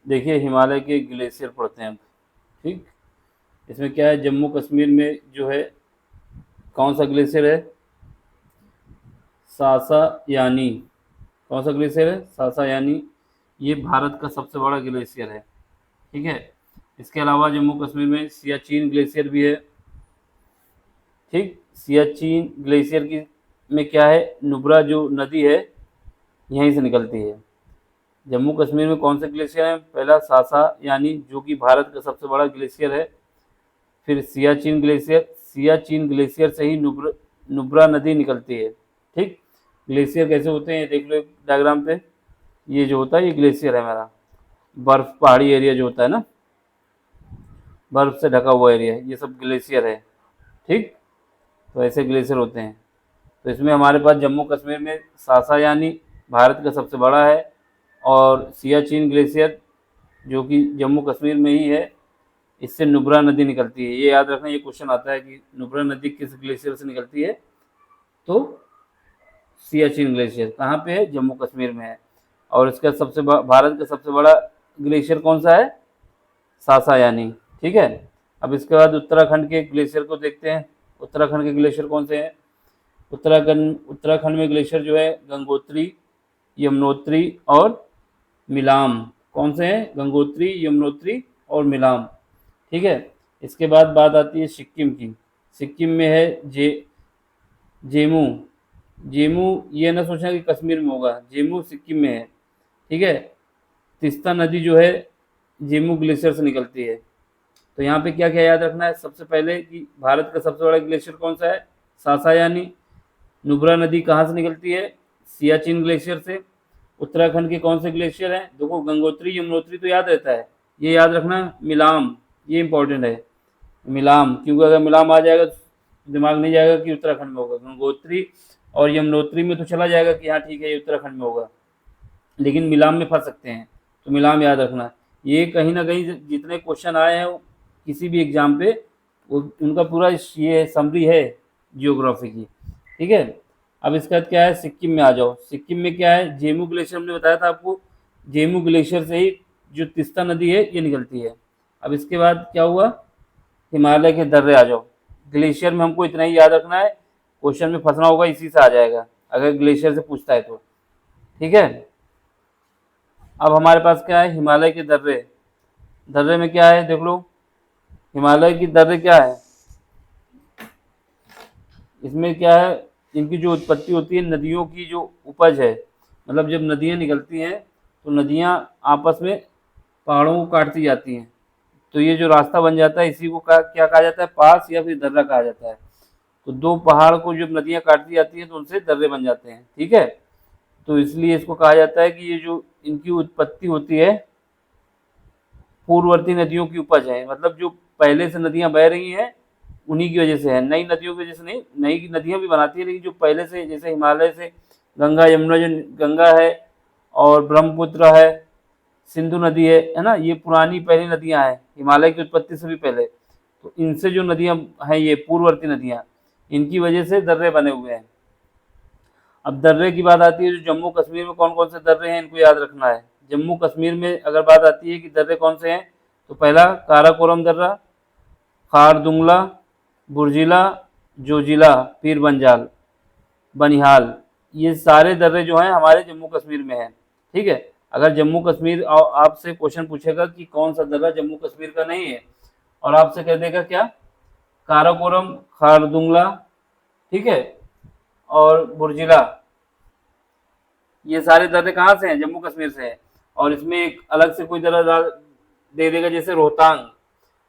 देखिए हिमालय के ग्लेशियर पढ़ते हैं अब। ठीक, इसमें क्या है, जम्मू कश्मीर में जो है कौन सा ग्लेशियर है, सासा यानी। कौन सा ग्लेशियर है, सासा यानी। ये भारत का सबसे बड़ा ग्लेशियर है। ठीक है, इसके अलावा जम्मू कश्मीर में सियाचिन ग्लेशियर भी है। ठीक, सियाचिन ग्लेशियर की में क्या है, नुब्रा जो नदी है यहीं से निकलती है। जम्मू कश्मीर में कौन से ग्लेशियर हैं, पहला सासा यानी जो कि भारत का सबसे बड़ा ग्लेशियर है। फिर सियाचिन ग्लेशियर, सियाचिन ग्लेशियर से ही नुब्रा नदी निकलती है। ठीक, ग्लेशियर कैसे होते हैं ये देख लो डायग्राम पे। ये जो होता है ये ग्लेशियर है हमारा, बर्फ पहाड़ी एरिया जो होता है ना, बर्फ से ढका हुआ एरिया, ये सब ग्लेशियर है। ठीक, तो ऐसे ग्लेशियर होते हैं। तो इसमें हमारे पास जम्मू कश्मीर में सासा यानी भारत का सबसे बड़ा है, और सियाचिन ग्लेशियर जो कि जम्मू कश्मीर में ही है, इससे नुब्रा नदी निकलती है। ये याद रखना, ये क्वेश्चन आता है कि नुब्रा नदी किस ग्लेशियर से निकलती है, तो सियाचिन ग्लेशियर कहाँ पे है, जम्मू कश्मीर में है। और इसका भारत का सबसे बड़ा ग्लेशियर कौन सा है, सासा यानी। ठीक है, अब इसके बाद उत्तराखंड के ग्लेशियर को देखते हैं। उत्तराखंड के ग्लेशियर कौन से हैं, उत्तराखंड में ग्लेशियर जो है गंगोत्री, यमुनोत्री और मिलाम। कौन से हैं, गंगोत्री, यमुनोत्री और मिलाम। ठीक है, इसके बाद बात आती है सिक्किम की। सिक्किम में है जेमू। जेमू ये ना सोचना कि कश्मीर में होगा, जेमू सिक्किम में है। ठीक है, तिस्ता नदी जो है जेमू ग्लेशियर से निकलती है। तो यहाँ पे क्या क्या याद रखना है, सबसे पहले कि भारत का सबसे बड़ा ग्लेशियर कौन सा है, सासा यानी। नुब्रा नदी कहाँ से निकलती है, सियाचिन ग्लेशियर से। उत्तराखंड के कौन से ग्लेशियर हैं, देखो गंगोत्री यमुनोत्री तो याद रहता है, ये याद रखना मिलाम, ये इंपॉर्टेंट है मिलाम, क्योंकि अगर मिलाम आ जाएगा तो दिमाग नहीं जाएगा कि उत्तराखंड में होगा। गंगोत्री और यमुनोत्री में तो चला जाएगा कि हाँ ठीक है ये उत्तराखंड में होगा, लेकिन मिलाम में फंस सकते हैं, तो मिलाम याद रखना। ये कहीं ना कहीं जितने क्वेश्चन आए हैं किसी भी एग्जाम पे, उनका पूरा ये समरी है जियोग्राफी की। ठीक है, अब इसके बाद क्या है, सिक्किम में आ जाओ। सिक्किम में क्या है, जेमू ग्लेशियर हमने बताया था आपको, जेमू ग्लेशियर से ही जो तिस्ता नदी है ये निकलती है। अब इसके बाद क्या हुआ, हिमालय के दर्रे आ जाओ। ग्लेशियर में हमको इतना ही याद रखना है, क्वेश्चन में फंसना होगा इसी से आ जाएगा अगर ग्लेशियर से पूछता है तो। ठीक है, अब हमारे पास क्या है, हिमालय के दर्रे। दर्रे में क्या है देख लो, हिमालय की दर्रे क्या है, इसमें क्या है, इनकी जो उत्पत्ति होती है नदियों की जो उपज है, मतलब जब नदियाँ निकलती हैं तो नदियाँ आपस में पहाड़ों को काटती जाती हैं, तो ये जो रास्ता बन जाता है इसी को क्या कहा जाता है, पास या फिर दर्रा कहा जाता है। तो दो पहाड़ को जब नदियाँ काटती जाती हैं तो उनसे दर्रे बन जाते हैं। ठीक है, तो इसलिए इसको कहा जाता है कि ये जो इनकी उत्पत्ति होती है पूर्ववर्ती नदियों की उपज है, मतलब जो पहले से नदियाँ बह रही हैं उन्हीं की वजह से है, नई नदियों की वजह से नहीं। नई नदियाँ भी बनाती है लेकिन जो पहले से, जैसे हिमालय से गंगा यमुना, जो गंगा है और ब्रह्मपुत्र है, सिंधु नदी है ना, ये पुरानी पहली नदियाँ हैं हिमालय की उत्पत्ति से भी पहले। तो इनसे जो नदियाँ हैं ये पूर्ववर्ती नदियाँ, इनकी वजह से दर्रे बने हुए हैं। अब दर्रे की बात आती है, जो जम्मू कश्मीर में कौन कौन से दर्रे हैं इनको याद रखना है। जम्मू कश्मीर में अगर बात आती है कि दर्रे कौन से हैं, तो पहला काराकोरम दर्रा, खारदुंगला, बुर्जिला, जोजिला, पीर बंजाल, बनिहाल, ये सारे दर्रे जो हैं हमारे जम्मू कश्मीर में हैं। ठीक है, अगर जम्मू कश्मीर आपसे क्वेश्चन पूछेगा कि कौन सा दर्रा जम्मू कश्मीर का नहीं है, और आपसे कह देगा क्या, काराकोरम, खारदुंगला, ठीक है, और बुर्जिला, ये सारे दर्रे कहाँ से हैं, जम्मू कश्मीर से हैं। और इसमें एक अलग से कोई दर्रा दे देगा, जैसे रोहतांग,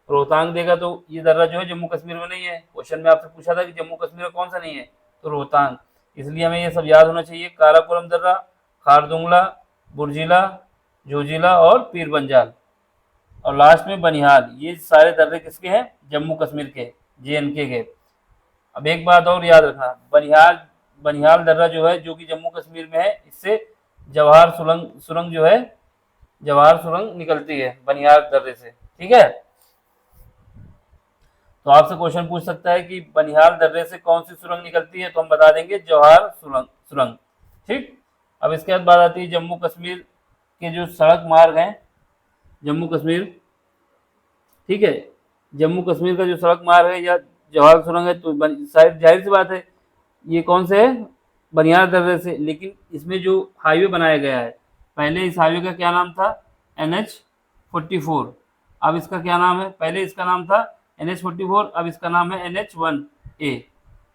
रोहतांग देगा तो ये दर्रा जो है जम्मू कश्मीर में नहीं है। क्वेश्चन में आपसे पूछा था कि जम्मू कश्मीर में कौन सा नहीं है, तो रोहतांग। इसलिए हमें ये सब याद होना चाहिए, काराकोरम दर्रा, खारदुंगला, बुर्जिला, जोजिला और पीर बंजाल, और लास्ट में बनिहाल। ये सारे दर्रे किसके हैं, जम्मू कश्मीर के, JNK के। अब एक बात और याद रखना, बनिहाल बनिहाल दर्रा जो है, जो कि जम्मू कश्मीर में है, इससे जवाहर सुरंग जो है, जवाहर सुरंग निकलती है बनिहाल दर्रे से। ठीक है, तो आपसे क्वेश्चन पूछ सकता है कि बनिहाल दर्रे से कौन सी सुरंग निकलती है, तो हम बता देंगे जवाहर सुरंग। ठीक, अब इसके बाद बात आती है जम्मू कश्मीर के जो सड़क मार्ग हैं, जम्मू कश्मीर, ठीक है। जम्मू कश्मीर का जो सड़क मार्ग है या जवाहर सुरंग है, तो शायद जाहिर सी बात है ये कौन से है, बनियाल दर्रे से। लेकिन इसमें जो हाईवे बनाया गया है, पहले इस हाईवे का क्या नाम था, NH-44। अब इसका क्या नाम है, पहले इसका नाम था NH-44, अब इसका नाम है NH-1A।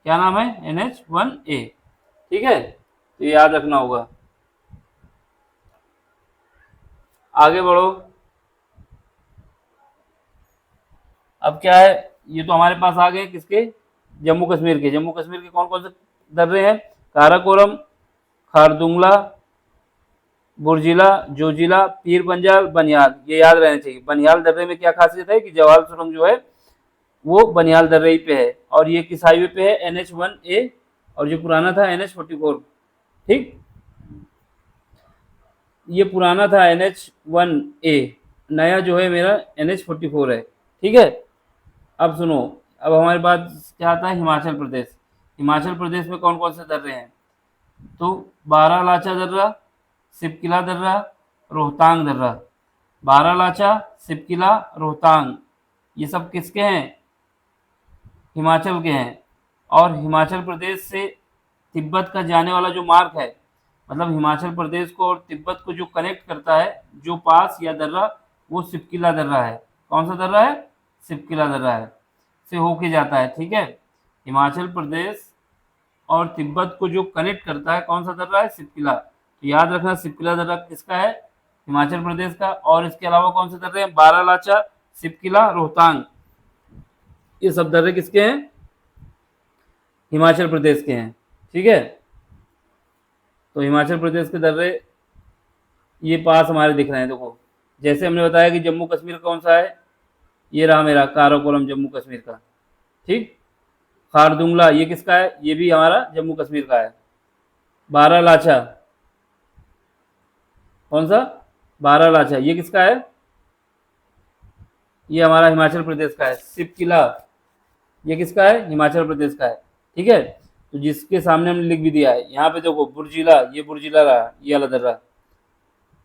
क्या नाम है, NH-1A, ठीक है। तो ये याद रखना होगा। आगे बढ़ो। अब क्या है, ये तो हमारे पास आ गए किसके, जम्मू कश्मीर के। जम्मू कश्मीर के कौन कौन से दर्रे हैं, काराकोरम, खारदुंगला, बुरजिला, जोजिला, पीर पंजाल, बनियाल। ये याद रहना चाहिए। बनियाल दर्रे में क्या खासियत है कि जवाहर सुरंग जो है वो बनियाल दर्रे पे है, और ये किस हाईवे पे है, NH-1A, और जो पुराना था NH-44, ठीक। ये पुराना था NH-1A, नया जो है मेरा NH-44 है, ठीक है। अब सुनो, अब हमारे पास क्या आता है, हिमाचल प्रदेश। हिमाचल प्रदेश में कौन कौन से दर्रे हैं, तो बारालाचा दर्रा, सिपकिला दर्रा, रोहतांग दर्रा। बारालाचा, सिपकिला, रोहतांग, ये सब किसके हैं, हिमाचल के हैं। और हिमाचल प्रदेश से तिब्बत का जाने वाला जो मार्ग है, मतलब हिमाचल प्रदेश को और तिब्बत को जो कनेक्ट करता है, जो पास या दर्रा, वो सिपकिला दर्रा है। कौन सा दर्रा है, सिपकिला दर्रा है, से होके जाता है, ठीक है। हिमाचल प्रदेश और तिब्बत को जो कनेक्ट करता है, कौन सा दर्रा है, सिपकिला। तो याद रखना, सिपकिला दर्रा किसका है, हिमाचल प्रदेश का। और इसके अलावा कौन से दर्रे हैं, बारालाचा, सिपकिला, रोहतांग, ये सब दर्रे किसके हैं, हिमाचल प्रदेश के हैं, ठीक है। तो हिमाचल प्रदेश के दर्रे ये पास हमारे दिख रहे हैं, देखो। जैसे हमने बताया कि जम्मू कश्मीर कौन सा है, ये रहा मेरा काराकोरम, जम्मू कश्मीर का, ठीक। खारदुंगला ये किसका है, ये भी हमारा जम्मू कश्मीर का है। बारालाचा, कौन सा, बारालाचा, ये किसका है, ये हमारा हिमाचल प्रदेश का है। सिपकिला ये किसका है, हिमाचल प्रदेश का है, ठीक है। तो जिसके सामने हमने लिख भी दिया है, यहाँ पे देखो बुरजिला, ये बुरजिला रहा, ये वाला दर्रा।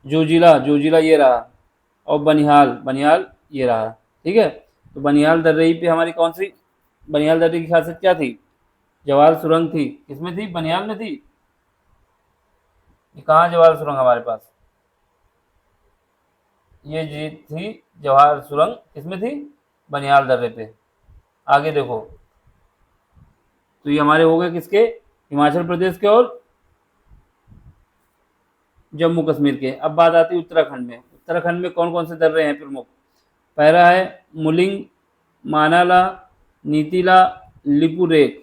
जोजिला, जोजिला ये रहा। और बनिहाल, बनिहाल ये रहा, ठीक है। तो बनिहाल दर्रे पे हमारी कौन सी, बनिहाल दर्रे की खासियत क्या थी, जवाहर सुरंग थी। किसमें थी, बनिहाल में थी। ये कहाँ जवाहर सुरंग हमारे पास, ये जी थी जवाहर सुरंग, किसमें थी, बनिहाल दर्रे पे। आगे देखो, तो ये हमारे हो गए किसके, हिमाचल प्रदेश के और जम्मू कश्मीर के। अब बात आती है उत्तराखंड में। उत्तराखंड में कौन कौन से दर्रे हैं प्रमुख, पहला है मुलिंग, मानाला, नीतिला, लिपुलेख।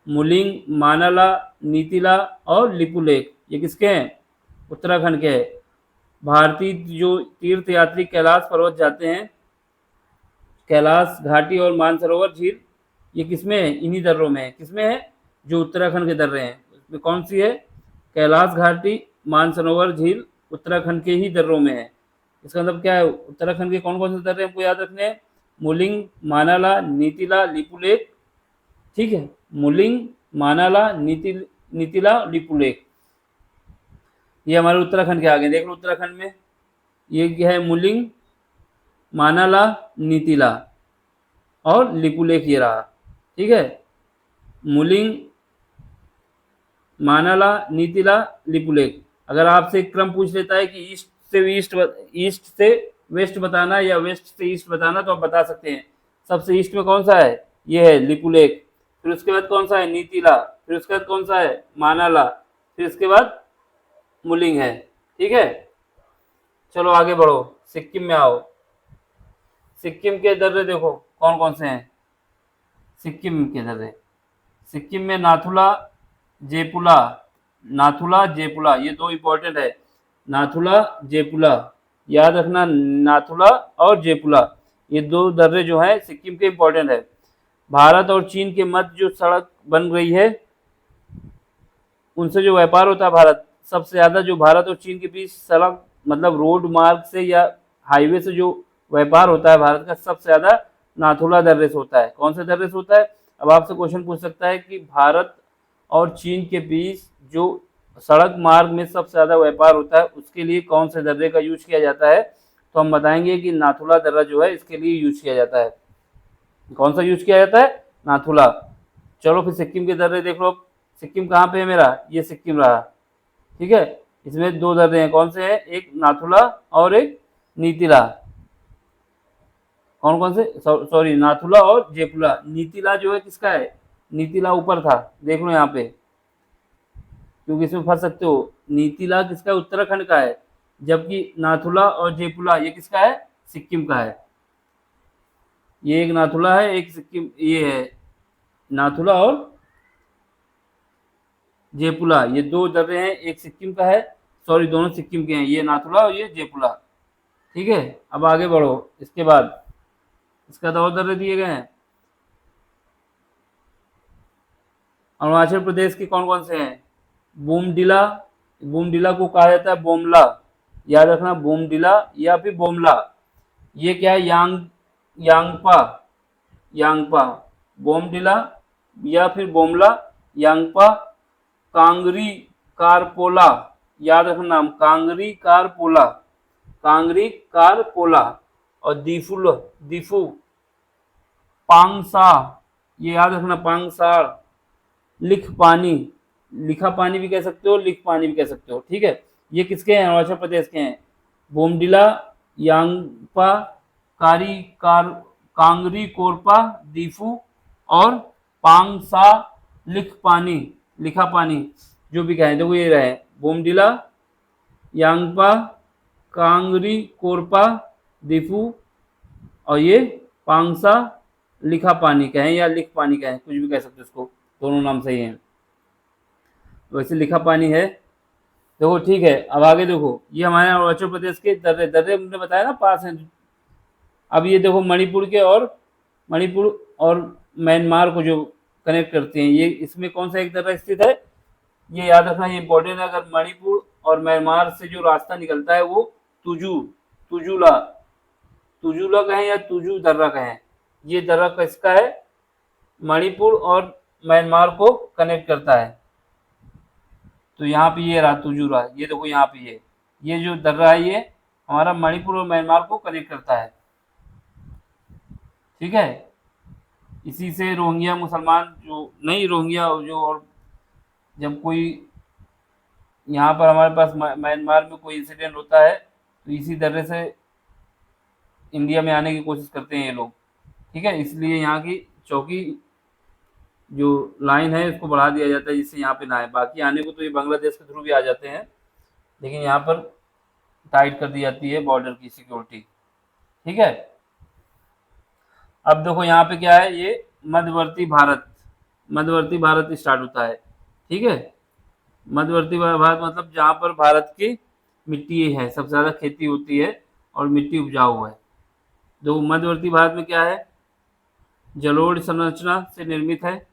मुलिंग, मानाला, नीतिला और लिपुलेख, ये किसके हैं, उत्तराखंड के हैं। भारतीय जो तीर्थ यात्री कैलाश पर्वत जाते हैं, कैलाश घाटी और मानसरोवर झील, ये किसमें है, इन्हीं दर्रों में है। किसमें है, जो उत्तराखंड के दर्रे हैं, उसमें कौन सी है, कैलाश घाटी, मानसरोवर झील, उत्तराखंड के ही दर्रों में है। इसका मतलब क्या है, उत्तराखंड के कौन कौन से दर्रे हमको याद रखने हैं, मुलिंग, मानाला, नीतिला, लिपुलेख, ठीक है। मुलिंग, मानाला, नीतिला, लिपुलेख, ये हमारे उत्तराखंड के आगे देख लो। उत्तराखंड में ये क्या है, मुलिंग, मानाला, नीतिला और लिपुलेख, ये रहा, ठीक है। मुलिंग, मानाला, नीतिला, लिपुलेख। अगर आपसे एक क्रम पूछ लेता है कि ईस्ट से वेस्ट बताना या वेस्ट से ईस्ट बताना, तो आप बता सकते हैं। सबसे ईस्ट में कौन सा है, ये है लिपुलेख। फिर उसके बाद कौन सा है, नीतिला। फिर उसके बाद कौन सा है, मानाला। फिर उसके बाद मुलिंग है, ठीक है। चलो आगे बढ़ो, सिक्किम में आओ। सिक्किम के दर्रे देखो कौन कौन से हैं, सिक्किम के दर्रे। सिक्किम में नाथुला, जेपुला, नाथुला, जेपुला, ये दो इंपॉर्टेंट है। नाथुला, जेपुला, याद रखना, नाथुला और जेपुला, ये दो दर्रे जो हैं सिक्किम के इंपॉर्टेंट है। भारत और चीन के मध्य जो सड़क बन रही है, उनसे जो व्यापार होता है, भारत सबसे ज़्यादा जो भारत और चीन के बीच सड़क मतलब रोड मार्ग से या हाईवे से जो व्यापार होता है भारत का, सबसे ज़्यादा नाथुला दर्रे से होता है। कौन से दर्रे से होता है, अब आपसे क्वेश्चन पूछ सकता है कि भारत और चीन के बीच जो सड़क मार्ग में सबसे ज़्यादा व्यापार होता है, उसके लिए कौन से दर्रे का यूज किया जाता है, तो हम बताएंगे कि नाथुला दर्रा जो है इसके लिए यूज किया जाता है। कौन सा यूज किया जाता है? नाथुला। चलो फिर सिक्किम के दर्रे देख लो। सिक्किम कहाँ पे है मेरा? ये सिक्किम रहा। ठीक है, इसमें दो दर्रे हैं, कौन से हैं? एक नाथुला और एक नीतिला। कौन कौन से? सॉरी, नाथुला और जेपुला। नीतिला जो है किसका है? नीतिला ऊपर था, देख लो यहाँ पे, क्योंकि इसमें फंस सकते हो। नीतिला किसका है? उत्तराखंड का है, जबकि नाथुला और जेपुला ये किसका है? सिक्किम का है। ये एक नाथुला है, एक सिक्किम, ये है नाथुला और जेपुला, ये दो दर्रे हैं, एक सिक्किम का है, सॉरी दोनों सिक्किम के हैं, ये नाथुला और ये जेपुला। ठीक है, अब आगे बढ़ो। इसके बाद इसका तो और दर्रे दिए गए हैं। अरुणाचल प्रदेश के कौन कौन से हैं? बोमडिला, बोमडिला को कहा जाता है बोमला, याद रखना, बोमडिला या फिर बोमला। ये क्या है? यांगपा, यांगपा, बोमडिला या फिर बोमला, यांगपा, कांगरी कारपोला, याद रखना नाम, कांगरी कारपोला, कांगरी कारपोला, और दीफुल, दीफू, पांगसा, ये याद रखना, पांगसार, लिख पानी, लिखा पानी भी कह सकते हो, लिख पानी भी कह सकते हो। ठीक है, ये किसके हैं? अरुणाचल प्रदेश के हैं। बोमडिला, यांगपा, कांगरी कोरपा, दीफू और पांगसा, लिख पानी, लिखा पानी, जो भी कहें। देखो ये रहे, बोमडिला, यांगपा, कांगरी कोरपा, दीफू और ये पांगसा, लिखा पानी कहें या लिख पानी कहें, कुछ भी कह सकते हो इसको, दोनों नाम सही हैं। वैसे लिखा पानी है। देखो ठीक है, अब आगे देखो, ये हमारे अरुणाचल प्रदेश के दर्रे, दर्रे हमने बताया ना पास हैं। अब ये देखो मणिपुर और म्यांमार को जो कनेक्ट करते हैं, ये इसमें कौन सा एक दर्रा स्थित है? ये याद रखना, ये इम्पोर्टेंट है। अगर मणिपुर और म्यांमार से जो रास्ता निकलता है वो तुजुला, तुजुला कहें या तुजू दर्रा कहें, ये दर्रा किसका है? मणिपुर और म्यांमार को कनेक्ट करता है। तो यहाँ पे ये रहा तुजुरा, ये देखो यहाँ पे ये जो दर्रा है ये हमारा मणिपुर और म्यांमार को कनेक्ट करता है। ठीक है, इसी से रोहिंग्या मुसलमान जो नहीं, रोहिंग्या जो, और जब कोई यहाँ पर हमारे पास म्यांमार में कोई इंसिडेंट होता है तो इसी दर्रे से इंडिया में आने की कोशिश करते हैं ये लोग। ठीक है, इसलिए यहाँ की चौकी जो लाइन है इसको बढ़ा दिया जाता है जिससे यहाँ पे ना आए। बाकी आने को तो ये बांग्लादेश के थ्रू भी आ जाते हैं, लेकिन यहाँ पर टाइट कर दी जाती है बॉर्डर की सिक्योरिटी। ठीक है, अब देखो यहाँ पे क्या है, ये मध्यवर्ती भारत स्टार्ट होता है। ठीक है, मध्यवर्ती भारत मतलब जहाँ पर भारत की मिट्टी है, सबसे ज़्यादा खेती होती है और मिट्टी उपजाऊ है। तो मध्यवर्ती भारत में क्या है? जलोढ़ संरचना से निर्मित है,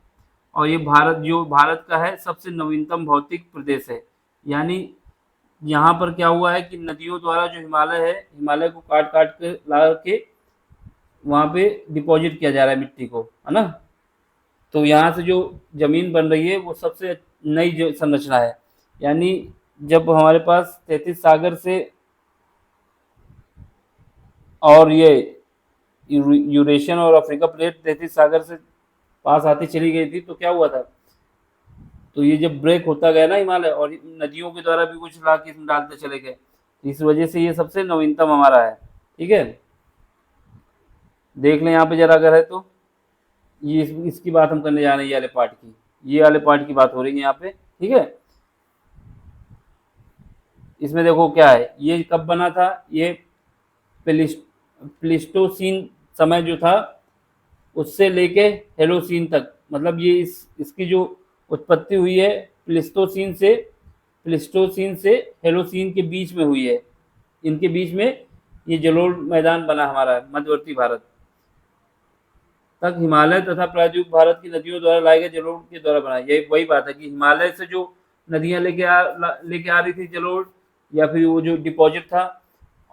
और ये भारत का है सबसे नवीनतम भौतिक प्रदेश है। यानी यहाँ पर क्या हुआ है कि नदियों द्वारा जो हिमालय है, हिमालय को काट काट के ला के वहाँ पे डिपॉजिट किया जा रहा है मिट्टी को, है ना। तो यहाँ से जो जमीन बन रही है वो सबसे नई जो संरचना है। यानी जब हमारे पास 33 सागर से और ये यूरेशियन और अफ्रीका प्लेट 33 सागर से पास आती चली गई थी, तो क्या हुआ था? तो ये जब ब्रेक होता गया ना हिमालय, और नदियों के द्वारा भी कुछ ला के इसमें डालते चले गए, इस वजह से ये सबसे नवीनतम हमारा है। ठीक है, देख लें यहाँ पे जरा, अगर है तो ये इसकी बात हम करने जा रहे हैं, ये वाले पार्ट की, ये वाले पार्ट की बात हो रही है यहाँ पे। ठीक है, इसमें देखो क्या है, ये कब बना था? ये प्लिस्टोसीन समय जो था उससे लेके हेलोसीन तक, मतलब ये इसकी जो उत्पत्ति हुई है प्लिस्टोसीन से हेलोसीन के बीच में हुई है। इनके बीच में ये जलोढ़ मैदान बना हमारा मध्यवर्ती भारत तक। हिमालय तथा प्रायद्वीप भारत की नदियों द्वारा लाए गए जलोढ़ के द्वारा बना। यही वही बात है कि हिमालय से जो नदियाँ लेके आ रही थी जलोढ़, या फिर वो जो डिपॉजिट था,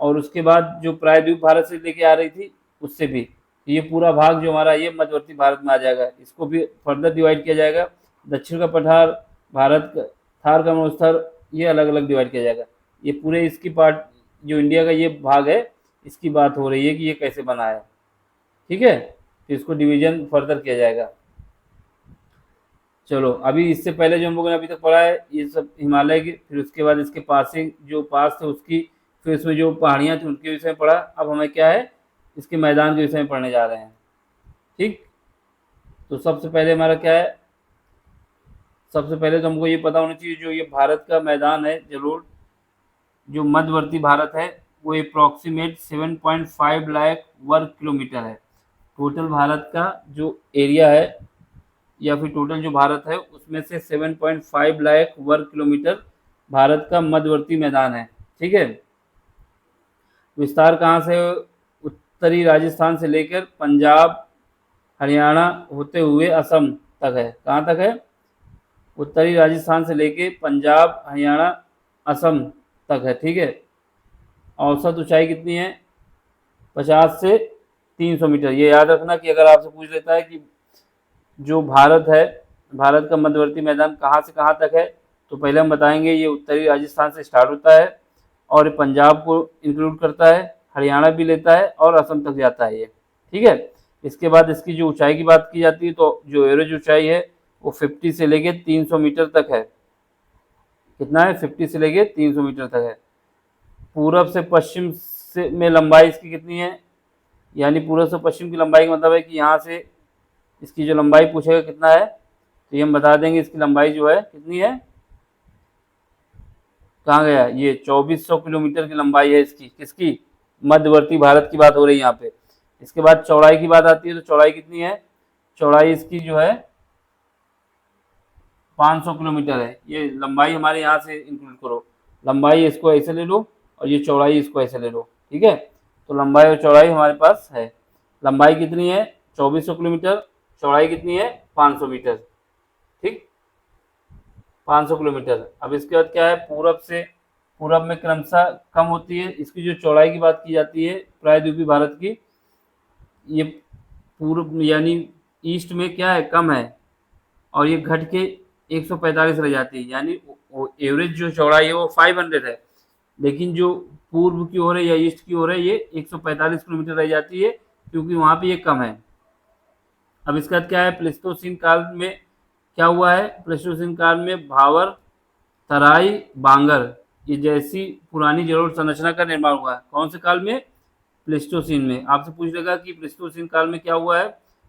और उसके बाद जो प्रायद्वीप भारत से लेके आ रही थी उससे भी, ये पूरा भाग जो हमारा ये मध्यवर्ती भारत में आ जाएगा। इसको भी फर्दर डिवाइड किया जाएगा। दक्षिण का पठार, भारत का थार का मरुस्थल, ये अलग अलग डिवाइड किया जाएगा। ये पूरे इसकी पार्ट जो इंडिया का ये भाग है, इसकी बात हो रही है कि ये कैसे बना है। ठीक है, तो इसको डिवीजन फर्दर किया जाएगा। चलो, अभी इससे पहले जो हम लोगों ने अभी तक पढ़ा है ये सब हिमालय की, फिर उसके बाद इसके पासिंग जो पास थे उसकी, फिर इसमें जो पहाड़ियाँ थी उनके विषय में पढ़ा। अब हमें क्या है, इसके मैदान के विषय में पढ़ने जा रहे हैं। ठीक, तो सबसे पहले हमारा क्या है, सबसे पहले तो हमको ये पता होना चाहिए जो ये भारत का मैदान है जरूर, जो मध्यवर्ती भारत है वो अप्रॉक्सीमेट 7.5 लाख वर्ग किलोमीटर है। टोटल भारत का जो एरिया है या फिर टोटल जो भारत है उसमें से 7.5 लाख वर्ग किलोमीटर भारत का मध्यवर्ती मैदान है। ठीक है, विस्तार कहाँ से, उत्तरी राजस्थान से लेकर पंजाब हरियाणा होते हुए असम तक है। कहाँ तक है, उत्तरी राजस्थान से लेके पंजाब हरियाणा असम तक है। ठीक है, औसत ऊंचाई कितनी है, 50 से 300 मीटर। ये याद रखना कि अगर आपसे पूछ लेता है कि जो भारत है, भारत का मध्यवर्ती मैदान कहाँ से कहाँ तक है, तो पहले हम बताएंगे ये उत्तरी राजस्थान से स्टार्ट होता है और पंजाब को इंक्लूड करता है, हरियाणा भी लेता है और असम तक जाता है ये। ठीक है, इसके बाद इसकी जो ऊंचाई की बात की जाती है तो जो एवरेज ऊंचाई है वो 50 से लेके 300 मीटर तक है। कितना है, 50 से लेके 300 मीटर तक है। पूरब से पश्चिम से में लंबाई इसकी कितनी है, यानी पूरब से पश्चिम की लंबाई का मतलब है कि यहाँ से इसकी जो लंबाई पूछेगा कितना है तो ये हम बता देंगे इसकी लंबाई जो है कितनी है, कहाँ गया ये, 2400 किलोमीटर की लंबाई है इसकी, किसकी, मध्यवर्ती भारत की बात हो रही है यहाँ पे। इसके बाद चौड़ाई की बात आती है तो चौड़ाई कितनी है, चौड़ाई इसकी जो है 500 किलोमीटर है। ये लंबाई हमारे यहाँ से इंक्लूड करो, लंबाई इसको ऐसे ले लो और ये चौड़ाई इसको ऐसे ले लो। ठीक है, तो लंबाई और चौड़ाई हमारे पास है, लंबाई कितनी है 2400 किलोमीटर, चौड़ाई कितनी है 500 मीटर। ठीक, 500 किलोमीटर। अब इसके बाद क्या है, पूरब से, पूरब में क्रमशः कम होती है। इसकी जो चौड़ाई की बात की जाती है प्रायद्वीपीय भारत की, ये पूर्व यानी ईस्ट में क्या है, कम है और ये घट के 145 रह जाती है, यानी एवरेज जो चौड़ाई है वो 500 है, लेकिन जो पूर्व की ओर है या ईस्ट की ओर है ये 145 किलोमीटर रह जाती है क्योंकि वहाँ पे ये कम है। अब इसके बाद क्या है, प्लेस्टोसीन काल में क्या हुआ है, प्लेस्टोसीन काल में भावर तराई बांगर ये जैसी पुरानी जलोढ़ संरचना का निर्माण हुआ है। कौन से काल में, प्लेस्टोसीन में। आपसे पूछ लेगा कि प्लेस्टोसीन काल में क्या हुआ है,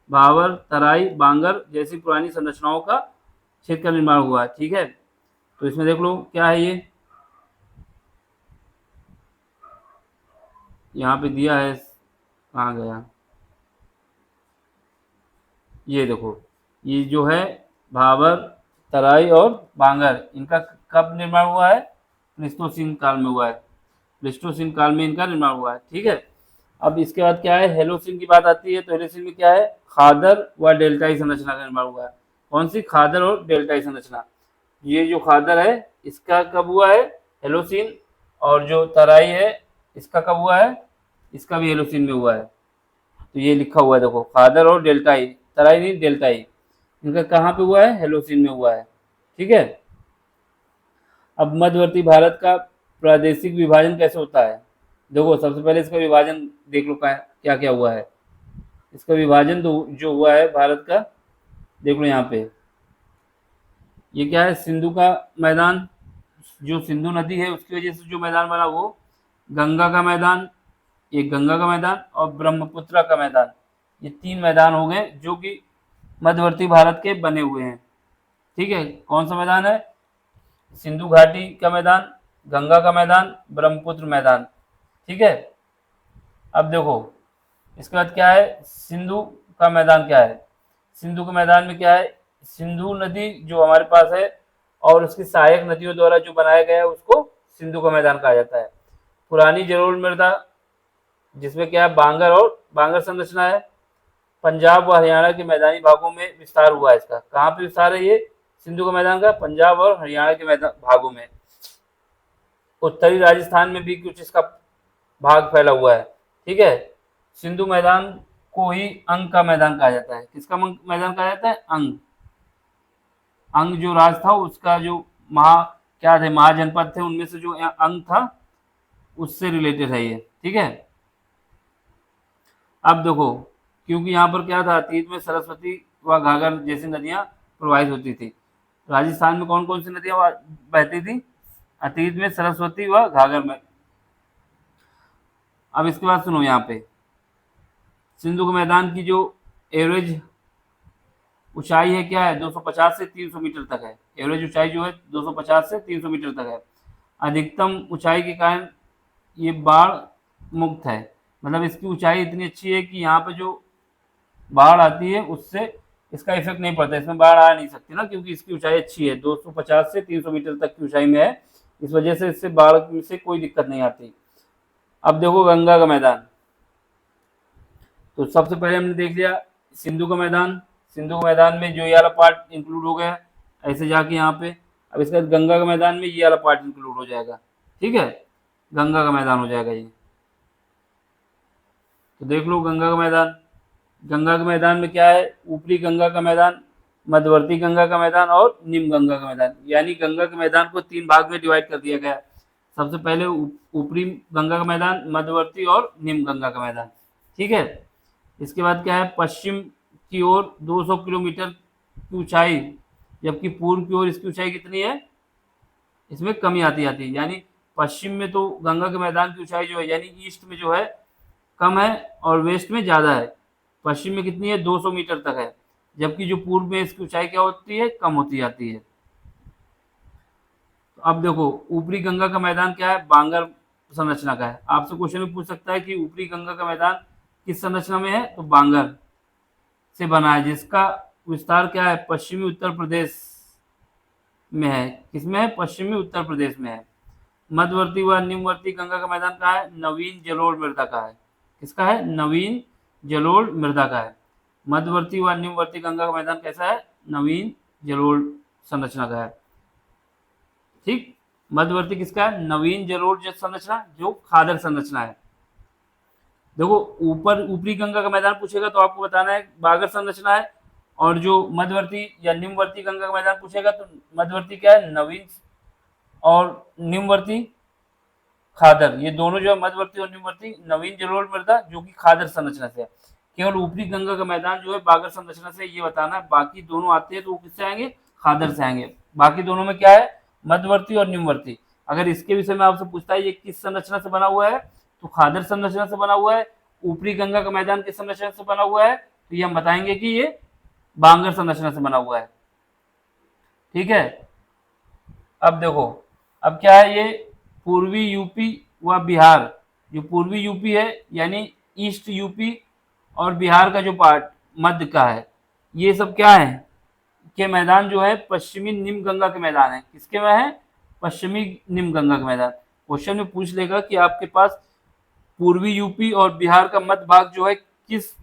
भावर तराई बांगर जैसी पुरानी संरचनाओं का क्षेत्र का निर्माण हुआ है। ठीक है, तो इसमें देख लो क्या है, ये यहाँ पे दिया है, कहाँ गया, ये देखो, ये जो है भावर तराई और बांगर इनका कब निर्माण हुआ है, प्लेस्टोसीन काल में हुआ है, प्लेस्टोसीन काल में इनका निर्माण हुआ है। ठीक है, अब इसके बाद क्या है, हेलोसिन की बात आती है तो हेलोसिन में क्या है, खादर व डेल्टाई संरचना का निर्माण हुआ है। कौन सी, खादर और डेल्टाई संरचना। ये जो खादर है इसका कब हुआ है, हेलोसिन, और जो तराई है इसका कब हुआ है, इसका भी हेलोसिन में हुआ है। तो ये लिखा हुआ है देखो, खादर और डेल्टाई, तराई नहीं डेल्टाई, इनका कहाँ पे हुआ है, हेलोसिन में हुआ है। ठीक है, अब मध्यवर्ती भारत का प्रादेशिक विभाजन कैसे होता है, देखो सबसे पहले इसका विभाजन देख लो क्या क्या हुआ है। इसका विभाजन जो हुआ है भारत का, देख लो यहाँ पे, ये क्या है, सिंधु का मैदान, जो सिंधु नदी है उसकी वजह से जो मैदान बना वो गंगा का मैदान, ये गंगा का मैदान और ब्रह्मपुत्र का मैदान, ये 3 मैदान हो गए जो कि मध्यवर्ती भारत के बने हुए हैं। ठीक है, कौन सा मैदान है, सिंधु घाटी का मैदान, गंगा का मैदान, ब्रह्मपुत्र मैदान। ठीक है, अब देखो इसके बाद क्या है, सिंधु का मैदान क्या है, सिंधु के मैदान में क्या है, सिंधु नदी जो हमारे पास है और उसकी सहायक नदियों द्वारा जो बनाया गया है उसको सिंधु का मैदान कहा जाता है। पुरानी जलोढ़ मृदा जिसमें क्या है, बांगर और बांगर संरचना है। पंजाब व हरियाणा के मैदानी भागों में विस्तार हुआ है इसका, कहाँ पे विस्तार है ये, सिंधु का मैदान का पंजाब और हरियाणा के मैदान भागों में। उत्तरी राजस्थान में भी कुछ इसका भाग फैला हुआ है। ठीक है, सिंधु मैदान को ही अंग का मैदान कहा जाता है। किसका मैदान कहा जाता है, अंग। अंग जो राज था उसका जो क्या थे, महाजनपद थे, उनमें से जो अंग था उससे रिलेटेड है ये। ठीक है, अब देखो, क्योंकि यहाँ पर क्या था, अतीत में सरस्वती व घाघर जैसी नदियां प्रवाहित होती थी। राजस्थान में कौन कौन सी नदियां बहती थी अतीत में? सरस्वती व घाघर में। अब इसके बाद सुनो, यहाँ पे सिंधु के मैदान की जो एवरेज ऊंचाई है क्या है, 250 से 300 मीटर तक है। एवरेज ऊंचाई जो है 250 से 300 मीटर तक है। अधिकतम ऊंचाई के कारण ये बाढ़ मुक्त है, मतलब इसकी ऊंचाई इतनी अच्छी है कि यहाँ पे जो बाढ़ आती है उससे इसका इफेक्ट नहीं पड़ता, इसमें बाढ़ आ नहीं सकती ना, क्योंकि इसकी ऊंचाई अच्छी है, 250 से 300 मीटर तक की ऊंचाई में है। इस वजह से इससे बाढ़ से कोई दिक्कत नहीं आती। अब देखो गंगा का मैदान, तो सबसे पहले हमने देख लिया सिंधु का मैदान। सिंधु के मैदान में जो ये वाला पार्ट इंक्लूड हो गया ऐसे जाके यहाँ पे। अब इसके बाद गंगा के मैदान में ये वाला पार्ट इंक्लूड हो जाएगा, ठीक है, गंगा का मैदान हो जाएगा ये। तो देख लो गंगा का मैदान। गंगा के मैदान में क्या है, ऊपरी गंगा का मैदान, मध्यवर्ती गंगा का मैदान और निम्न गंगा का मैदान। यानी गंगा के मैदान को 3 भाग में डिवाइड कर दिया गया है। सबसे पहले ऊपरी गंगा का मैदान, मध्यवर्ती और निम्न गंगा का मैदान, ठीक है। इसके बाद क्या है, पश्चिम की ओर 200 किलोमीटर की ऊंचाई, जबकि पूर्व की ओर इसकी ऊंचाई कितनी है, इसमें कमी आती है। यानी पश्चिम में तो गंगा के मैदान की ऊंचाई जो है, यानी ईस्ट में जो है कम है और वेस्ट में ज़्यादा है। पश्चिम में कितनी है, 200 मीटर तक है, जबकि जो पूर्व में इसकी ऊंचाई क्या होती है, कम होती जाती है। तो अब देखो ऊपरी गंगा का मैदान क्या है, बांगर संरचना का है। आपसे क्वेश्चन में पूछ सकता है कि ऊपरी गंगा का मैदान किस संरचना में है, तो बांगर से बना है, जिसका विस्तार क्या है, पश्चिमी उत्तर प्रदेश में है। किसमें है, पश्चिमी उत्तर प्रदेश में है। मध्यवर्ती व निम्नवर्ती गंगा का मैदान कहाँ है, नवीन जलोढ़ मृदा का है। किसका है, नवीन जलोढ़ मृदा का है। मध्यवर्ती व निम्नवर्ती गंगा का मैदान कैसा है, नवीन जलोढ़ संरचना का है, ठीक। मध्यवर्ती किसका है, नवीन जलोढ़ संरचना, जो खादर संरचना है। देखो ऊपरी गंगा का मैदान पूछेगा तो आपको बताना है बागर संरचना है, और जो मध्यवर्ती या निम्नवर्ती गंगा का मैदान पूछेगा तो मध्यवर्ती क्या है, नवीन, और निम्नवर्ती खादर। ये दोनों जो है मध्यवर्ती और निम्नवर्ती, नवीन जलोढ़ मृदा जो कि खादर संरचना से है। केवल ऊपरी गंगा का मैदान जो है बागर संरचना से, ये बताना है। बाकी दोनों आते हैं तो वो किससे आएंगे, खादर से आएंगे। बाकी दोनों में क्या है, मध्यवर्ती और निम्नवर्ती। अगर इसके विषय में आपसे पूछता है ये किस संरचना से बना हुआ है, तो खादर संरचना से बना हुआ है। ऊपरी गंगा का मैदान किस संरचना से बना हुआ है, तो ये हम बताएंगे कि ये बांगर संरचना से बना हुआ है, ठीक है। अब देखो, अब क्या है, ये पूर्वी यूपी व बिहार, जो पूर्वी यूपी है यानी ईस्ट यूपी, और बिहार का जो पार्ट मध्य का है, ये सब क्या है के मैदान जो है पश्चिमी निम्न गंगा के मैदान है। किसके में है, पश्चिमी निम्न गंगा के मैदान। क्वेश्चन में पूछ लेगा कि आपके पास पूर्वी यूपी और बिहार का मध्य भाग जो है किस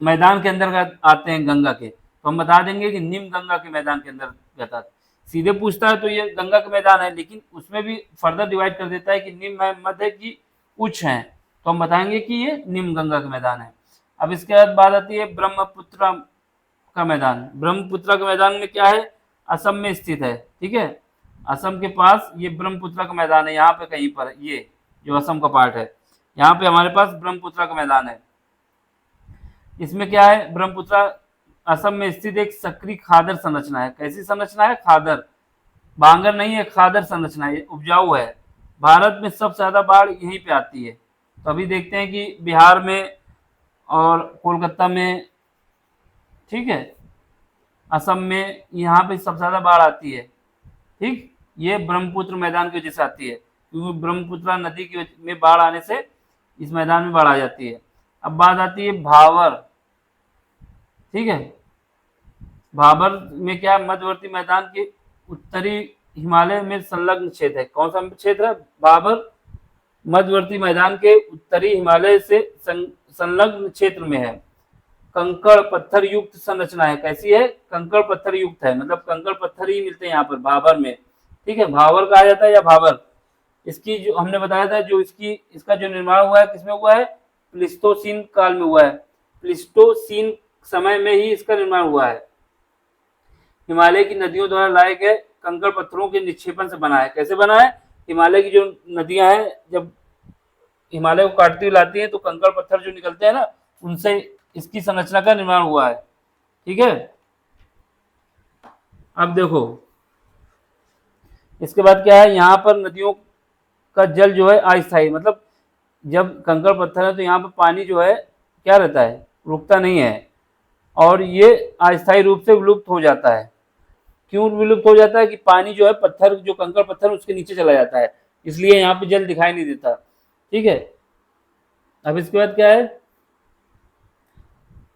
मैदान के अंदर आते हैं गंगा के, तो हम बता देंगे कि निम्न गंगा के मैदान के अंदर आता है। सीधे पूछता है तो ये गंगा का मैदान है, लेकिन उसमें भी फर्दर डिवाइड कर देता है कि निम्न मध्य की उच्च है, तो हम बताएंगे कि ये निम्न गंगा का मैदान है। अब इसके बाद बात आती है ब्रह्मपुत्र का मैदान। ब्रह्मपुत्र के मैदान में क्या है, असम में स्थित है, ठीक है। असम के पास ये ब्रह्मपुत्र का मैदान है, यहाँ पे कहीं पर, ये जो असम का पार्ट है, यहाँ पे हमारे पास ब्रह्मपुत्र का मैदान है। इसमें क्या है, ब्रह्मपुत्र असम में स्थित एक सक्रिय खादर संरचना है। कैसी संरचना है, खादर, बांगर नहीं है, खादर संरचना है, उपजाऊ है। भारत में सबसे ज्यादा बाढ़ यहीं पे आती है। तो अभी देखते हैं कि बिहार में और कोलकाता में, ठीक है, असम में, यहाँ पे सबसे ज्यादा बाढ़ आती है, ठीक। ये ब्रह्मपुत्र मैदान की वजह से आती है, क्योंकि ब्रह्मपुत्र नदी की में बाढ़ आने से इस मैदान में बाढ़ आ जाती है। अब बात आती है भाबर, ठीक है। भाबर में क्या, मध्यवर्ती मैदान के उत्तरी हिमालय में संलग्न क्षेत्र है। कौन सा क्षेत्र है, भाबर मध्यवर्ती मैदान के उत्तरी हिमालय से संलग्न क्षेत्र में है। कंकड़ पत्थर युक्त संरचना है। कैसी है, कंकड़ पत्थर युक्त है, मतलब कंकड़ पत्थर ही मिलते हैं यहाँ पर भाबर में, ठीक है। भाबर कहा जाता है या भाबर। इसकी जो हमने बताया था, जो इसका जो निर्माण हुआ है किसमें हुआ है, प्लिस्टोसीन काल में हुआ है। प्लिस्टोसीन समय में ही इसका निर्माण हुआ है। हिमालय की नदियों द्वारा लाए गए कंकड़ पत्थरों के निक्षेपण से बना है। कैसे बना है, हिमालय की जो नदियां हैं, जब हिमालय को काटती हुई लाती है, तो कंकड़ पत्थर जो निकलते हैं ना, उनसे इसकी संरचना का निर्माण हुआ है। ठीक है, अब देखो इसके बाद क्या है, यहाँ पर नदियों का जल जो है अस्थायी, मतलब जब कंकड़ पत्थर है तो यहाँ पर पानी जो है क्या रहता है, रुकता नहीं है, और ये अस्थायी रूप से विलुप्त हो जाता है। क्यों विलुप्त हो जाता है कि पानी जो है पत्थर, जो कंकड़ पत्थर उसके नीचे चला जाता है, इसलिए यहाँ पे जल दिखाई नहीं देता। ठीक है, अब इसके बाद क्या है,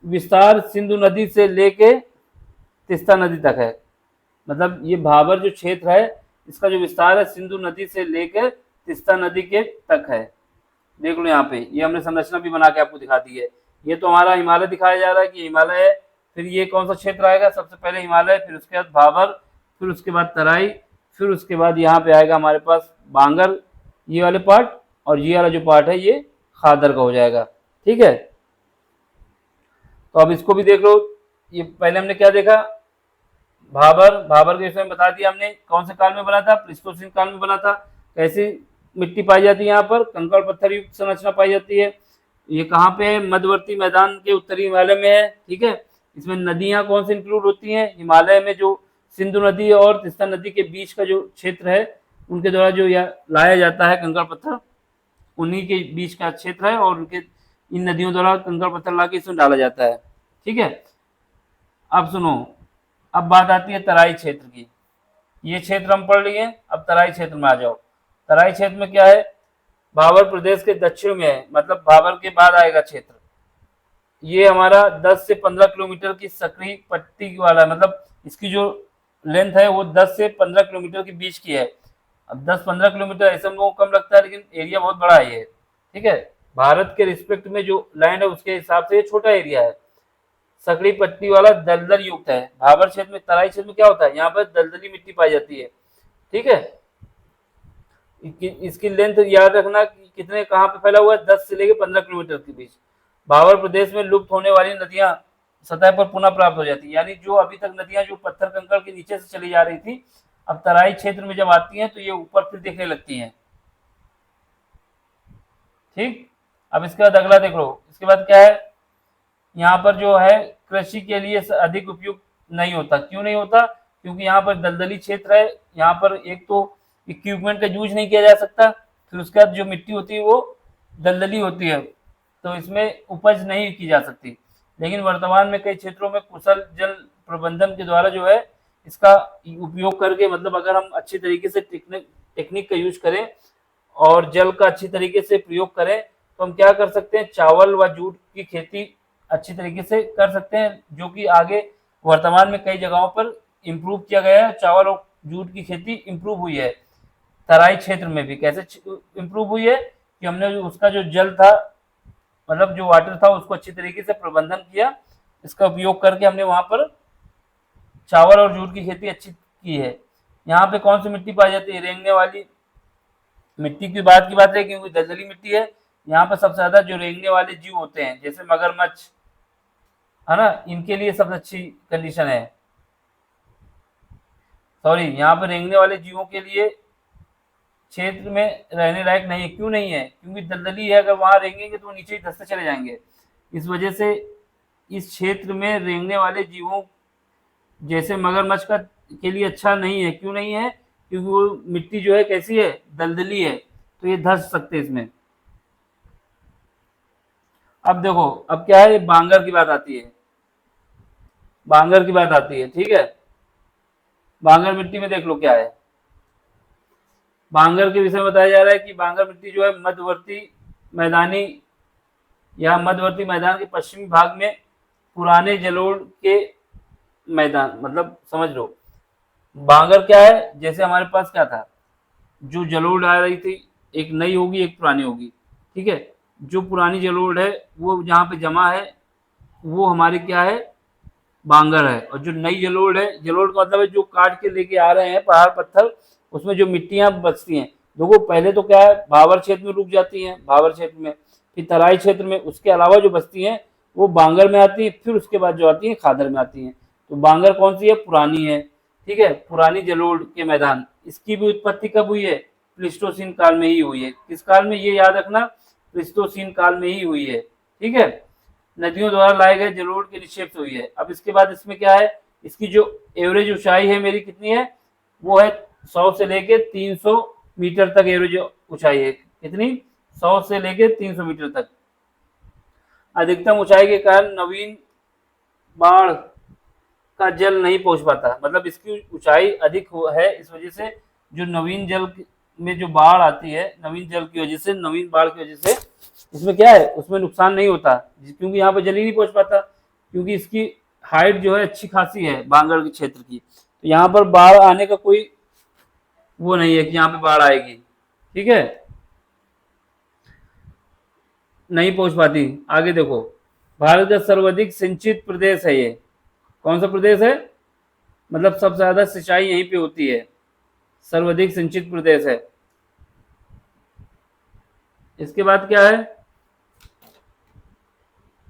विस्तार सिंधु नदी से लेके तीस्ता नदी तक है। मतलब ये भाबर जो क्षेत्र है, इसका जो विस्तार है सिंधु नदी से लेकर तीस्ता नदी के तक है। देख लो यहाँ पे, ये हमने संरचना भी बना के आपको दिखा दी है। ये तो हमारा हिमालय दिखाया जा रहा है कि हिमालय है, फिर ये कौन सा क्षेत्र आएगा, सबसे पहले हिमालय, फिर उसके बाद भाबर, फिर उसके बाद तराई, फिर उसके बाद यहाँ पे आएगा हमारे पास बांगर, ये वाले पार्ट, और ये वाला जो पार्ट है ये खादर का हो जाएगा। ठीक है, तो अब इसको भी देख लो। ये पहले हमने क्या देखा, भाबर के विषय में बता दिया हमने, कौन से काल में बना था, प्लीस्टोसीन काल में बना था। कैसी मिट्टी पाई जाती है यहाँ पर, कंकड़ पत्थर युक्त संरचना पाई जाती है। ये कहाँ पे है, मध्यवर्ती मैदान के उत्तरी हिमालय में है। ठीक है, इसमें नदियां कौन सी इंक्लूड होती हैं, हिमालय में जो सिंधु नदी और तीस्ता नदी के बीच का जो क्षेत्र है, उनके द्वारा जो लाया जाता है कंकड़ पत्थर, उन्हीं के बीच का क्षेत्र है, और उनके इन नदियों द्वारा कंकड़ पत्थर ला के इसमें डाला जाता है। ठीक है, अब सुनो, अब बात आती है तराई क्षेत्र की। ये क्षेत्र हम पढ़ लिए, अब तराई क्षेत्र में आ जाओ। तराई क्षेत्र में क्या है, भाबर प्रदेश के दक्षिण में है, मतलब भाबर के बाद आएगा क्षेत्र। ये हमारा 10 से 15 किलोमीटर की सकरी पट्टी वाला है, मतलब इसकी जो लेंथ है वो 10 से 15 किलोमीटर के बीच की है। अब 10-15 किलोमीटर ऐसे हम लोगों को कम लगता है, लेकिन एरिया बहुत बड़ा है ये। ठीक है, भारत के रिस्पेक्ट में जो लैंड है उसके हिसाब से ये छोटा एरिया है, सकड़ी पट्टी वाला दलदल युक्त है। भाबर क्षेत्र में, तराई क्षेत्र में क्या होता है, यहाँ पर दलदली मिट्टी पाई जाती है। ठीक है, इसकी लेंथ याद रखना कि कितने कहाँ पे फैला हुआ है, 10 से लेकर 15 किलोमीटर के बीच। भाबर प्रदेश में लुप्त होने वाली नदियां सतह पर पुनः प्राप्त हो जाती है, यानी जो अभी तक नदियां जो पत्थर कंकड़ के नीचे से चली जा रही थी, अब तराई क्षेत्र में जब आती हैं तो ये ऊपर फिर दिखने लगती हैं। ठीक, अब इसके बाद अगला देख लो। इसके बाद क्या है, यहाँ पर जो है कृषि के लिए अधिक उपयुक्त नहीं होता। क्यों नहीं होता, क्योंकि यहाँ पर दलदली क्षेत्र है, यहाँ पर एक तो इक्विपमेंट का यूज नहीं किया जा सकता, फिर उसके बाद जो मिट्टी होती है वो दलदली होती है, तो इसमें उपज नहीं की जा सकती। लेकिन वर्तमान में कई क्षेत्रों में कुशल जल प्रबंधन के द्वारा जो है इसका उपयोग करके, मतलब अगर हम अच्छी तरीके से टेक्निक का यूज करें और जल का अच्छी तरीके से प्रयोग करें, तो हम क्या कर सकते हैं, चावल व जूट की खेती अच्छी तरीके से कर सकते हैं, जो कि आगे वर्तमान में कई जगहों पर इम्प्रूव किया गया है। चावल और जूट की खेती इम्प्रूव हुई है तराई क्षेत्र में भी। कैसे इम्प्रूव हुई है कि हमने उसका जो जल था, मतलब जो वाटर था, उसको अच्छी तरीके से प्रबंधन किया, इसका उपयोग करके हमने वहां पर चावल और जूट की खेती अच्छी की है। यहाँ पे कौन सी मिट्टी पाई जाती है, रेंगने वाली मिट्टी की बात है, क्योंकि दलदली मिट्टी है। यहाँ पर सबसे ज्यादा जो रेंगने वाले जीव होते हैं, जैसे मगरमच्छ है ना, इनके लिए सबसे अच्छी कंडीशन है। सॉरी, यहाँ पर रेंगने वाले जीवों के लिए क्षेत्र में रहने लायक नहीं है। क्यों नहीं है, क्योंकि दलदली है, अगर वहां रेंगेंगे तो वो नीचे ही धंसते चले जाएंगे। इस वजह से इस क्षेत्र में रेंगने वाले जीवों जैसे मगरमच्छ का के लिए अच्छा नहीं है। क्यों नहीं है, क्योंकि वो मिट्टी जो है कैसी है, दलदली है, तो ये धंस सकते हैं इसमें। अब देखो, अब क्या है, बांगर की बात आती है, बांगर की बात आती है। ठीक है, बांगर मिट्टी में देख लो क्या है, बांगर के विषय में बताया जा रहा है कि बांगर मिट्टी जो है मध्यवर्ती मैदानी या मध्यवर्ती मैदान के पश्चिमी भाग में पुराने जलोढ़ के मैदान, मतलब समझ लो बांगर क्या है, जैसे हमारे पास क्या था, जो जलोढ़ आ रही थी, एक नई होगी एक पुरानी होगी। ठीक है, जो पुरानी जलोढ़ है वो जहाँ पे जमा है वो हमारी क्या है, बांगर है। और जो नई जलोढ़ है, जलोढ़ का मतलब है जो काट के लेके आ रहे हैं पहाड़ पत्थर, उसमें जो मिट्टियां बचती हैं, देखो पहले तो क्या है, भाबर क्षेत्र में रुक जाती हैं, भाबर क्षेत्र में, फिर तराई क्षेत्र में, उसके अलावा जो बचती हैं वो बांगर में आती है, फिर उसके बाद जो आती है खादर में आती हैं। तो बांगर कौन सी है, पुरानी है। ठीक है, पुरानी जलोढ़ के मैदान, इसकी भी उत्पत्ति कब हुई है, प्लीस्टोसीन काल में ही हुई है। किस काल में, ये याद रखना, प्लीस्टोसीन काल में ही हुई है। ठीक है, नदियों द्वारा लाए गए जलोढ़ के निक्षेप से हुई है। अब इसके बाद इसमें क्या है, इसकी जो एवरेज ऊंचाई है मेरी कितनी है, वो है 100 से लेके 300 मीटर तक एवरेज ऊंचाई है। कितनी, 100 से लेके 300 मीटर तक। अधिकतम ऊंचाई के कारण नवीन बाढ़ का जल नहीं पहुंच पाता, मतलब इसकी ऊंचाई अधिक है, इस वजह से जो नवीन जल में जो बाढ़ आती है, नवीन जल की वजह से, नवीन बाढ़ की वजह से इसमें क्या है, उसमें नुकसान नहीं होता, क्योंकि यहाँ पर जल ही नहीं पहुंच पाता, क्योंकि इसकी हाइट जो है अच्छी खासी है बांगड़ के क्षेत्र की। तो यहाँ पर बाढ़ आने का कोई वो नहीं है कि यहाँ पे बाढ़ आएगी। ठीक है, नहीं पहुंच पाती। आगे देखो, भारत का सर्वाधिक सिंचित प्रदेश है ये। कौन सा प्रदेश है, मतलब सबसे ज्यादा सिंचाई यहीं पे होती है, सर्वाधिक सिंचित प्रदेश है। इसके बाद क्या है,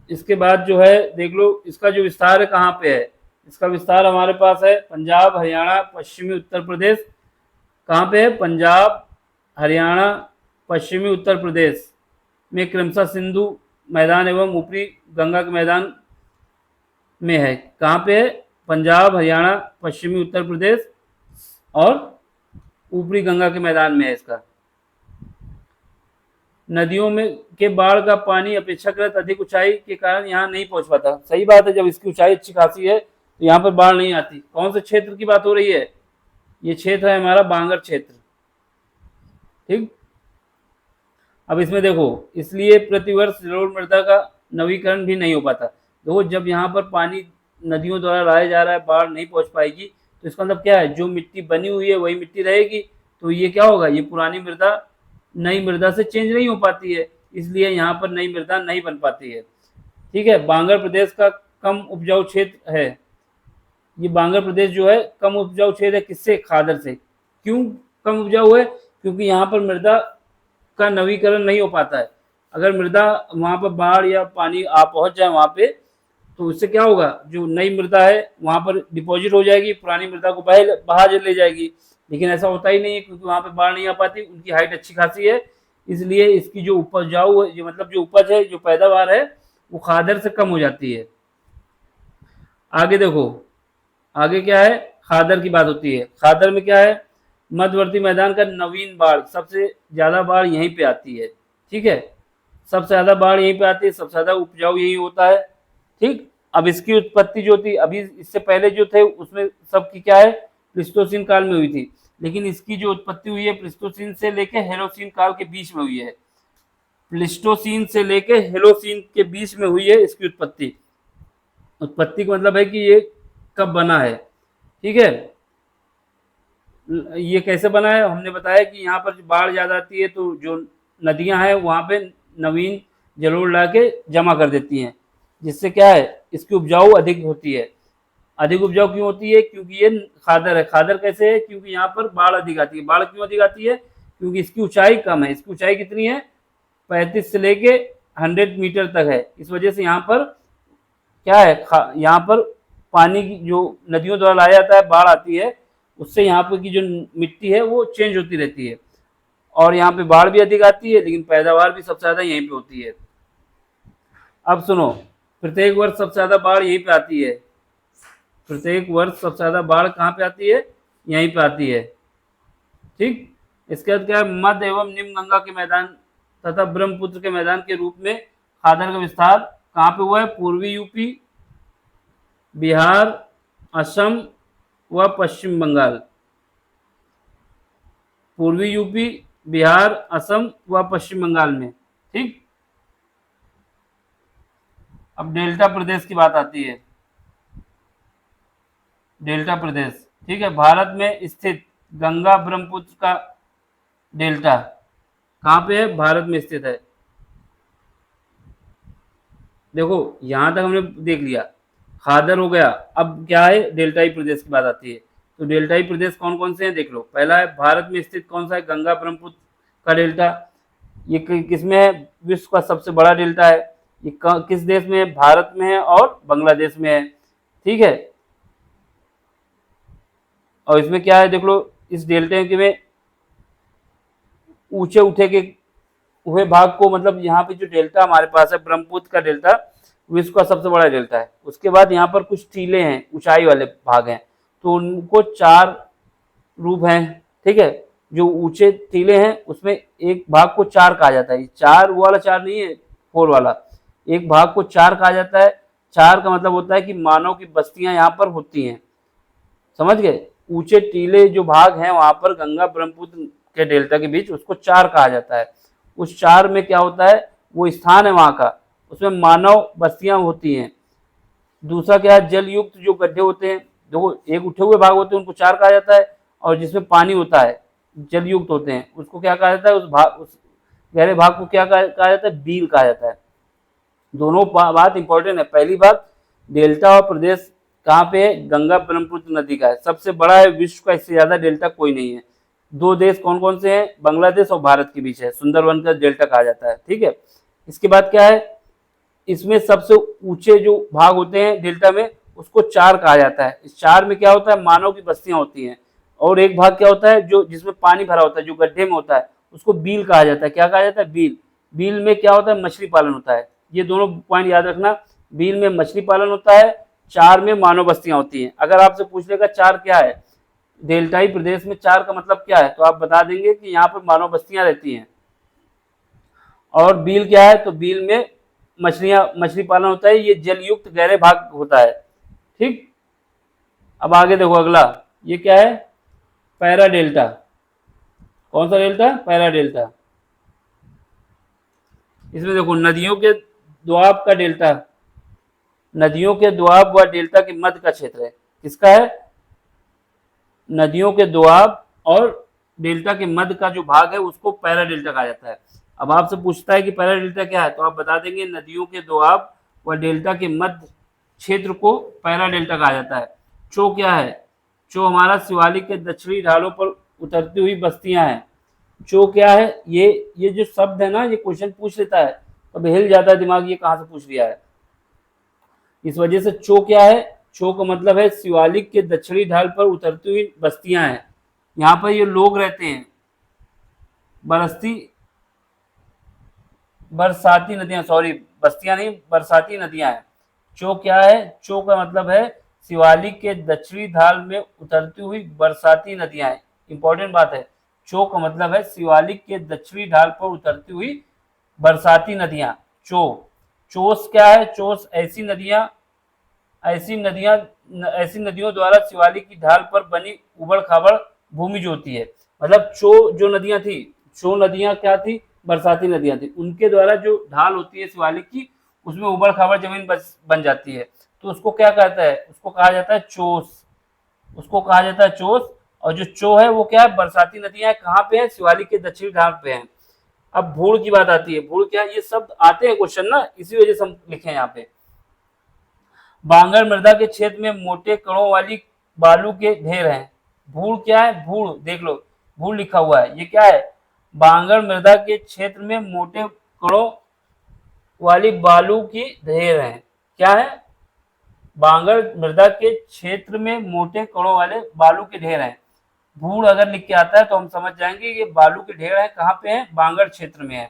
इसके बाद जो है देख लो, इसका जो विस्तार है कहाँ पे है, इसका विस्तार हमारे पास है पंजाब, हरियाणा, पश्चिमी उत्तर प्रदेश। कहाँ पे है, पंजाब, हरियाणा, पश्चिमी उत्तर प्रदेश में क्रमशः सिंधु मैदान एवं ऊपरी गंगा के मैदान में है। कहाँ पे है, पंजाब, हरियाणा, पश्चिमी उत्तर प्रदेश और ऊपरी गंगा के मैदान में है इसका। नदियों में के बाढ़ का पानी अपेक्षाकृत अधिक ऊंचाई के कारण यहाँ नहीं पहुंच पाता। सही बात है, जब इसकी ऊंचाई अच्छी खासी है तो यहाँ पर बाढ़ नहीं आती। कौन से क्षेत्र की बात हो रही है, ये क्षेत्र है हमारा बांगर क्षेत्र। ठीक, अब इसमें देखो, इसलिए प्रतिवर्ष जलोढ़ मृदा का नवीकरण भी नहीं हो पाता। देखो, जब यहाँ पर पानी नदियों द्वारा लाया जा रहा है, बाढ़ नहीं पहुंच पाएगी, तो इसका मतलब क्या है, जो मिट्टी बनी हुई है वही मिट्टी रहेगी, तो ये क्या होगा, ये पुरानी मृदा नई मृदा से चेंज नहीं हो पाती है, इसलिए यहाँ पर नई मृदा नहीं बन पाती है। ठीक है, बांगर प्रदेश का कम उपजाऊ क्षेत्र है। ये बांगर प्रदेश जो है कम उपजाऊ क्षेत्र है, किससे, खादर से। क्यों कम उपजाऊ है, क्योंकि यहाँ पर मृदा का नवीकरण नहीं हो पाता है। अगर मृदा वहाँ पर बाढ़ या पानी आ पहुँच जाए वहाँ पे, तो उससे क्या होगा, जो नई मृदा है वहाँ पर डिपॉजिट हो जाएगी, पुरानी मृदा को बहा ले जाएगी। लेकिन ऐसा होता ही नहीं है, क्योंकि वहाँ पे बाढ़ नहीं आ पाती, उनकी हाइट अच्छी खासी है, इसलिए इसकी जो उपजाऊ है, मतलब जो उपज है, जो पैदावार है, वो खादर से कम हो जाती है। आगे देखो, आगे क्या है, खादर की बात होती है। खादर में क्या है, मध्यवर्ती मैदान का नवीन बाढ़, सबसे ज्यादा बाढ़ यहीं पे आती है। ठीक है, सबसे ज्यादा बाढ़ यहीं पे आती है, सबसे ज्यादा उपजाऊ यही होता है। ठीक, अब इसकी उत्पत्ति जो थी, अभी इससे पहले जो थे उसमें सबकी क्या है, प्लीस्टोसीन काल में हुई थी, लेकिन इसकी जो उत्पत्ति हुई है प्लीस्टोसीन से लेके हेलोसीन काल के बीच में हुई है। प्लीस्टोसीन से लेके हेलोसीन के बीच में हुई है इसकी उत्पत्ति। उत्पत्ति का मतलब है कि ये कब बना है। ठीक है, ये कैसे बना है, हमने बताया कि यहाँ पर बाढ़ ज्यादा आती है तो जो नदियां हैं वहाँ पे नवीन जलोढ़ ला के जमा कर देती हैं, जिससे क्या है, इसकी उपजाऊ अधिक होती है। अधिक उपजाऊ क्यों होती है, क्योंकि ये खादर है। खादर कैसे है, क्योंकि यहाँ पर बाढ़ अधिक आती है। बाढ़ क्यों अधिक आती है, क्योंकि इसकी ऊंचाई कम है। इसकी ऊंचाई कितनी है, 35 से लेके 100 मीटर तक है। इस वजह से यहाँ पर क्या है, यहाँ पर पानी की जो नदियों द्वारा लाया जाता है, बाढ़ आती है, उससे यहाँ पर की जो मिट्टी है वो चेंज होती रहती है, और यहाँ पे बाढ़ भी अधिक आती है, लेकिन पैदावार भी सबसे ज्यादा यहीं पे होती है। अब सुनो, प्रत्येक वर्ष सबसे ज्यादा बाढ़ यहीं पे आती है। प्रत्येक वर्ष सबसे ज्यादा बाढ़ कहाँ पे आती है, यहीं पे आती है। ठीक, इसके बाद क्या है, मध्य एवं निम्न गंगा के मैदान तथा ब्रह्मपुत्र के मैदान के रूप में खादर का विस्तार कहाँ पे हुआ है, पूर्वी यूपी, बिहार, असम व पश्चिम बंगाल। पूर्वी यूपी, बिहार, असम व पश्चिम बंगाल में। ठीक, अब डेल्टा प्रदेश की बात आती है। डेल्टा प्रदेश, ठीक है, भारत में स्थित गंगा ब्रह्मपुत्र का डेल्टा कहाँ पे है, भारत में स्थित है। देखो, यहां तक हमने देख लिया, खादर हो गया। अब क्या है, डेल्टाई प्रदेश की बात आती है। तो डेल्टाई प्रदेश कौन कौन से हैं देख लो। पहला है भारत में स्थित कौन सा है, गंगा ब्रह्मपुत्र का डेल्टा। ये किसमें है, विश्व का सबसे बड़ा डेल्टा है। ये किस देश में है, भारत में है और बांग्लादेश में है। ठीक है, और इसमें क्या है देख लो, इस डेल्टा में ऊंचे हुए भाग को, मतलब यहाँ पे जो डेल्टा हमारे पास है ब्रह्मपुत्र का डेल्टा, विश्व का सबसे बड़ा डेल्टा है। उसके बाद यहाँ पर कुछ टीले हैं, ऊंचाई वाले भाग हैं, तो उनको 4 रूप हैं, ठीक है। जो ऊंचे टीले हैं उसमें एक भाग को 4 कहा जाता है। 4 वो वाला 4 नहीं है, 4 वाला, एक भाग को 4 कहा जाता है। 4 का मतलब होता है कि मानव की बस्तियां यहाँ पर होती हैं, समझ गए। ऊंचे टीले जो भाग हैं वहां पर गंगा ब्रह्मपुत्र के डेल्टा के बीच, उसको 4 कहा जाता है। उस 4 में क्या होता है, वो स्थान है वहां का, उसमें मानव बस्तियां होती हैं। दूसरा क्या है, जल युक्त जो गड्ढे होते हैं, देखो एक उठे हुए भाग होते हैं उनको 4 कहा जाता है, और जिसमें पानी होता है, जल युक्त होते हैं, उसको क्या कहा जाता है, उस गहरे भाग को क्या कहा जाता है, बील कहा जाता है। दोनों बात इंपॉर्टेंट है। पहली बात, डेल्टा और प्रदेश कहाँ पे है, गंगा ब्रह्मपुत्र नदी का है, सबसे बड़ा है विश्व का, इससे ज्यादा डेल्टा कोई नहीं है। 2 देश कौन कौन से हैं, बांग्लादेश और भारत के बीच है, सुंदरवन का डेल्टा कहा जाता है, ठीक है। इसके बाद क्या है, इसमें सबसे ऊंचे जो भाग होते हैं डेल्टा में, उसको 4 कहा जाता है। इस 4 में क्या होता है, मानव की बस्तियां होती हैं। और एक भाग क्या होता है, जो जिसमें पानी भरा होता है, जो गड्ढे में होता है, उसको बील कहा जाता है। क्या कहा जाता है, बील। बील में क्या होता है, मछली पालन होता है। ये दोनों पॉइंट याद रखना, बील में मछली पालन होता है, 4 में मानव बस्तियां होती हैं। अगर आपसे पूछ लेगा 4 क्या है, डेल्टाई प्रदेश में 4 का मतलब क्या है, तो आप बता देंगे कि यहाँ पर मानव बस्तियां रहती हैं। और बील क्या है, तो बील में मछली पालन होता है, ये जलयुक्त गहरे भाग होता है, ठीक। अब आगे देखो अगला, ये क्या है, पैरा डेल्टा। कौन सा डेल्टा, पैरा डेल्टा। इसमें देखो नदियों के दोआब का डेल्टा, नदियों के दोआब व डेल्टा के मध्य का क्षेत्र है। किसका है, नदियों के दोआब और डेल्टा के मध्य का जो भाग है उसको पैरा डेल्टा कहा जाता है। अब आपसे पूछता है कि पैरा डेल्टा क्या है, तो आप बता देंगे नदियों के दोआब व डेल्टा के मध्य क्षेत्र को पैरा डेल्टा कहा जाता है। चो क्या है, चो हमारा शिवालिक के दक्षिणी ढालों पर उतरती हुई बस्तियां हैं। चो क्या है, ये जो शब्द है ना, ये क्वेश्चन पूछ लेता है, अब हिल जाता है दिमाग, ये कहाँ से पूछ लिया है। इस वजह से चो क्या है, चो का मतलब है शिवालिक के दक्षिणी ढाल पर उतरती हुई बस्तियां हैं। यहाँ पर ये लोग रहते हैं, बरसाती नदियां, सॉरी बस्तियां नहीं, बरसाती नदियां हैं। चो क्या है, चो का मतलब है शिवालिक के दक्षिणी ढाल में उतरती हुई बरसाती नदियां हैं। इंपॉर्टेंट बात है, चो का मतलब है शिवालिक के दक्षिणी ढाल पर उतरती हुई बरसाती नदियां। चो, चोस क्या है, चोस ऐसी नदियों द्वारा शिवालिक की ढाल पर बनी उबड़ खाबड़ भूमि जो होती है। मतलब चो जो नदियां थी, चो नदियां क्या थी, बरसाती नदियां थी, उनके द्वारा जो ढाल होती है शिवालिक की, उसमें उबड़ खाबड़ जमीन बन जाती है, तो उसको क्या कहता है, उसको कहा जाता है चोस, उसको कहा जाता है चोस। और जो चो है वो क्या है, बरसाती नदियां कहाँ पे है, शिवालिक के दक्षिणी ढाल पे है। अब भूड़ की बात आती है, भूड़ क्या है, ये शब्द आते हैं क्वेश्चन ना, इसी वजह से हम लिखे यहाँ पे। बांगर मृदा के क्षेत्र में मोटे कणों वाली बालू के ढेर हैं। भूड़ क्या है, भूड़ देख लो, भूड़ लिखा हुआ है, ये क्या है, बांगर मृदा के क्षेत्र में मोटे कणों वाली बालू की ढेर है। क्या है, बांगर मृदा के क्षेत्र में मोटे कणों वाले बालू के ढेर हैं। भूड़ अगर लिख के आता है तो हम समझ जाएंगे ये बालू के ढेर है, कहाँ पे है, बांगर क्षेत्र में है,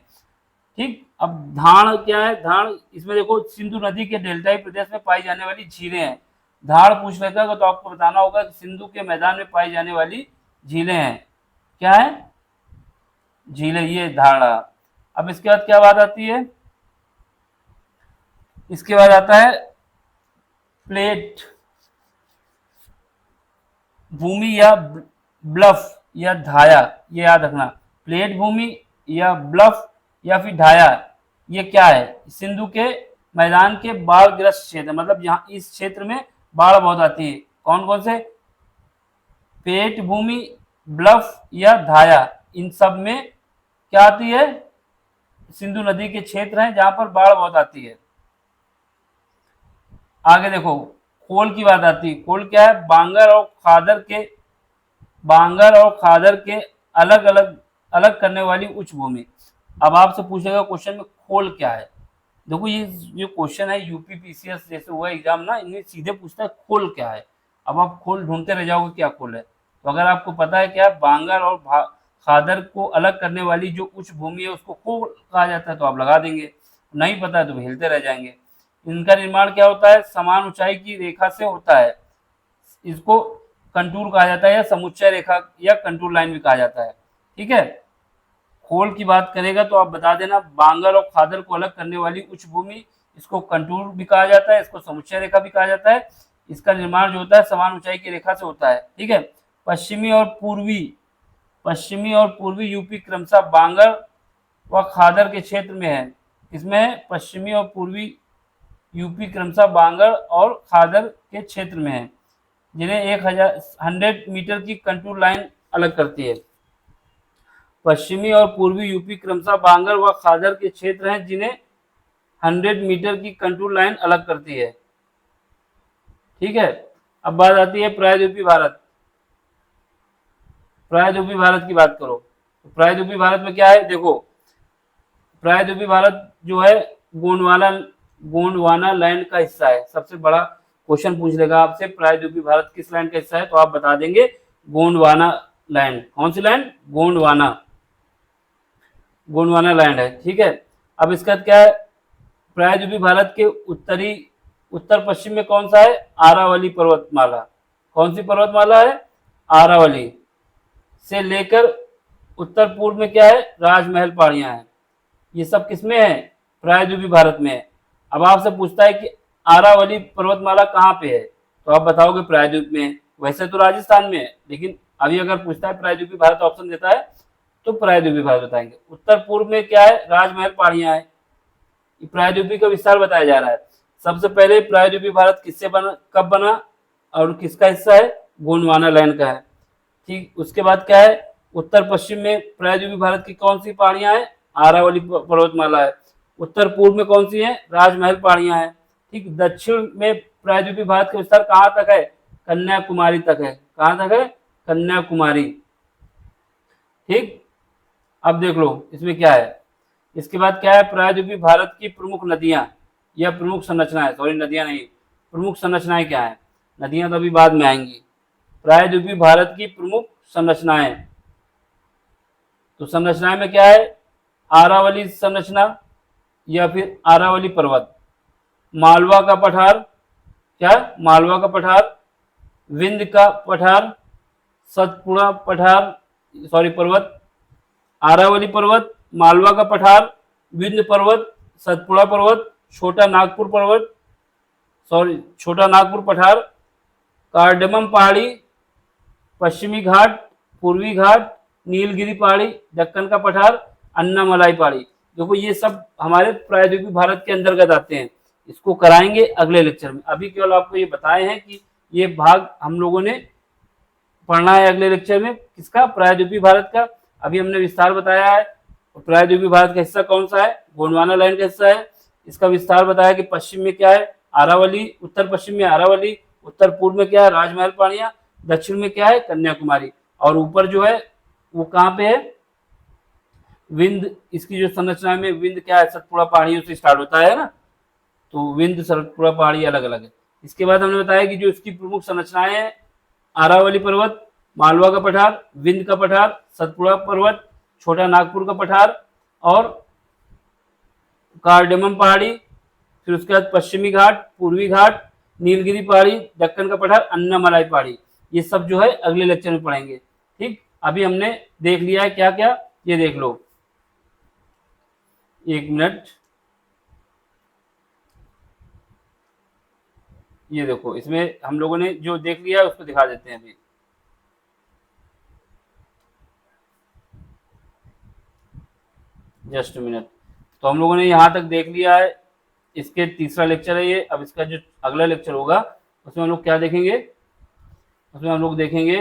ठीक। अब धाड़ क्या है, धाड़, इसमें देखो सिंधु नदी के डेल्टाई प्रदेश में पाई जाने वाली झीलें हैं। धाड़ पूछ लेता है तो आपको बताना होगा कि सिंधु के मैदान में पाई जाने वाली झीलें हैं। क्या है, झीलें, ये धाड़ा। अब इसके बाद क्या बात आती है, इसके बाद आता है प्लेट भूमि या ब्लफ या ढाया, ये याद रखना, प्लेट भूमि या ब्लफ या फिर ढाया, ये क्या है, सिंधु के मैदान के बाढ़ ग्रस्त क्षेत्र, मतलब यहाँ इस क्षेत्र में बाढ़ बहुत आती है। कौन कौन से, पेट भूमि, ब्लफ या ढाया, इन सब में क्या आती है, सिंधु नदी के क्षेत्र हैं जहां पर बाढ़ बहुत आती है। आगे देखो खोल की बात आती है। खोल क्या है, बांगर और खादर के अलग करने वाली उच्च भूमि। अब आपसे पूछेगा क्वेश्चन में खोल क्या है, देखो ये जो क्वेश्चन है यूपी पीसीएस जैसे हुआ एग्जाम ना, इनमें सीधे पूछता है खोल क्या है। अब आप खोल ढूंढते रह जाओगे क्या खोल है, तो अगर आपको पता है क्या, बांगर और खादर को अलग करने वाली जो उच्च भूमि है उसको खोल कहा जाता है, तो आप लगा देंगे। नहीं पता है तो हिलते रह जाएंगे। इनका निर्माण क्या होता है, समान ऊंचाई की रेखा से होता है। इसको कंटूर कहा जाता है या समुच्चय रेखा या कंटूर लाइन भी कहा जाता है। ठीक है। खोल की बात करेगा तो आप बता देना, बांगर और खादर को अलग करने वाली उच्च भूमि, इसको कंटूर भी कहा जाता है, इसको समुच्चय रेखा भी कहा जाता है। इसका निर्माण जो होता है समान ऊंचाई की रेखा से होता है। ठीक है। पश्चिमी और पूर्वी यूपी क्रमशः बांगर व खादर के क्षेत्र में है। इसमें पश्चिमी और पूर्वी यूपी क्रमशः बांगर और खादर के क्षेत्र में है, जिन्हें 100 मीटर की कंटूर लाइन अलग करती है। पश्चिमी और पूर्वी यूपी क्रमशः बांगर व खादर के क्षेत्र हैं, जिन्हें 100 मीटर की कंटूर लाइन अलग करती है। ठीक है। अब बात आती है प्रायद्वीपीय भारत। प्रायद्वीपीय भारत की बात करो तो प्रायद्वीपीय भारत में क्या है, देखो प्रायद्वीपीय भारत जो है गोंडवाना लैंड का हिस्सा है। सबसे बड़ा क्वेश्चन पूछ लेगा आपसे, प्रायद्वीपीय भारत किस लैंड का हिस्सा है, तो आप बता देंगे गोंडवाना लैंड। कौन सी लैंड, गोंडवाना लैंड है। ठीक है। अब इसका क्या है, प्रायद्वीपीय भारत के उत्तर पश्चिम में कौन सा है, आरावली पर्वतमाला। कौन सी पर्वतमाला है, आरावली। से लेकर उत्तर पूर्व में क्या है, राजमहल पहाड़ियां हैं। ये सब किसमें है, प्रायद्वीपीय भारत में है। अब आपसे पूछता है कि आरावली पर्वतमाला कहाँ पे है, तो आप बताओगे प्रायद्वीप में। वैसे तो राजस्थान में है, लेकिन अभी अगर पूछता है प्रायद्वीपीय भारत ऑप्शन देता है तो प्रायद्वीपीय भारत बताएंगे। उत्तर पूर्व में क्या है, राजमहल पहाड़ियां हैं। प्रायद्वीपीय का विस्तार बताया जा रहा है। सबसे पहले प्रायद्वीपीय भारत किससे बना, कब बना और किसका हिस्सा है, गोंडवाना लैंड का है। ठीक। उसके बाद क्या है, उत्तर पश्चिम में प्रायद्वीपीय भारत की कौन सी पहाड़ियां हैं, आरावली पर्वतमाला है। उत्तर पूर्व में कौन सी है, राजमहल पहाड़ियां हैं। ठीक। दक्षिण में प्रायद्वीपीय भारत का विस्तार कहाँ तक है, कन्याकुमारी तक है। कहाँ तक है, कन्याकुमारी। ठीक। अब देख लो इसमें क्या है। इसके बाद क्या है, प्रायद्वीपीय भारत की प्रमुख नदियां या प्रमुख संरचनाएं, सॉरी नदियां नहीं, प्रमुख संरचनाएं क्या है। नदियां तो अभी बाद में आएंगी। प्रायद्वीपीय भारत की प्रमुख संरचनाएं, तो संरचनाएं में क्या है, आरावली संरचना या फिर आरावली पर्वत, मालवा का पठार, क्या मालवा का पठार, विंध्य का पठार, सतपुड़ा पठार, सॉरी पर्वत, आरावली पर्वत, मालवा का पठार, विंध्य पर्वत, सतपुड़ा पर्वत, छोटा नागपुर पर्वत, सॉरी छोटा नागपुर पठार, कार्डमम पहाड़ी, पश्चिमी घाट, पूर्वी घाट, नीलगिरी पहाड़ी, दक्कन का पठार, अन्नामलाई पहाड़ी। देखो ये सब हमारे प्रायद्वीपीय भारत के अंतर्गत आते हैं। इसको कराएंगे अगले लेक्चर में। अभी केवल आपको ये बताए हैं कि ये भाग हम लोगों ने पढ़ना है अगले लेक्चर में, किसका, प्रायद्वीपीय भारत का। अभी हमने विस्तार बताया है। प्रायद्वीपीय भारत का हिस्सा कौन सा है, गोंडवाना लाइन का हिस्सा है। इसका विस्तार बताया कि पश्चिम में क्या है, आरावली, उत्तर पश्चिम में आरावली, उत्तर पूर्व में क्या है, राजमहल पहाड़ियां, दक्षिण में क्या है, कन्याकुमारी, और ऊपर जो है वो कहाँ पे है, विंध्य। इसकी जो संरचना में विंध्य क्या है, सतपुड़ा पहाड़ियों से स्टार्ट होता है ना, तो विंध्य सतपुड़ा पहाड़ी अलग अलग है। इसके बाद हमने बताया कि जो इसकी प्रमुख संरचनाएं हैं, आरावली पर्वत, मालवा का पठार, विंध्य का पठार, सतपुड़ा पर्वत, छोटा नागपुर का पठार और कार्डमम पहाड़ी, फिर उसके बाद पश्चिमी घाट, पूर्वी घाट, नीलगिरी पहाड़ी, दक्कन का पठार, अन्नामलाई पहाड़ी। ये सब जो है अगले लेक्चर में पढ़ेंगे। ठीक। अभी हमने देख लिया है क्या क्या, ये देख लो, एक मिनट, ये देखो इसमें हम लोगों ने जो देख लिया है उसको दिखा देते हैं अभी। Just minute. तो हम लोगों ने यहाँ तक देख लिया है, इसके तीसरा लेक्चर है ये। अब इसका जो अगला लेक्चर होगा उसमें हम लोग क्या देखेंगे, उसमें हम लोग देखेंगे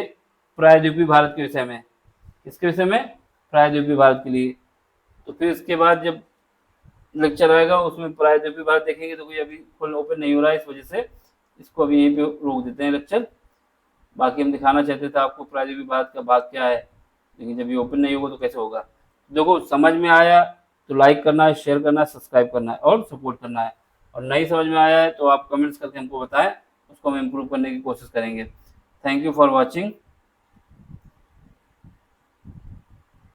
प्रायद्वीपीय भारत के विषय में। किसके विषय में, प्रायद्वीपीय भारत के लिए। तो फिर इसके बाद जब लेक्चर आएगा उसमें प्रायद्वीपीय भारत देखेंगे। तो कोई अभी फुल ओपन नहीं हो रहा है, इस वजह से इसको अभी यहीं पे रोक देते हैं लेक्चर। बाकी हम दिखाना चाहते थे आपको प्रायद्वीपीय भारत का भाग क्या है, लेकिन जब ये ओपन नहीं होगा तो कैसे होगा। देखो समझ में आया तो लाइक करना है, शेयर करना है, सब्सक्राइब करना है और सपोर्ट करना है। और नहीं समझ में आया है तो आप कमेंट्स करके हमको बताएं, उसको हम इम्प्रूव करने की कोशिश करेंगे। Thank you for watching.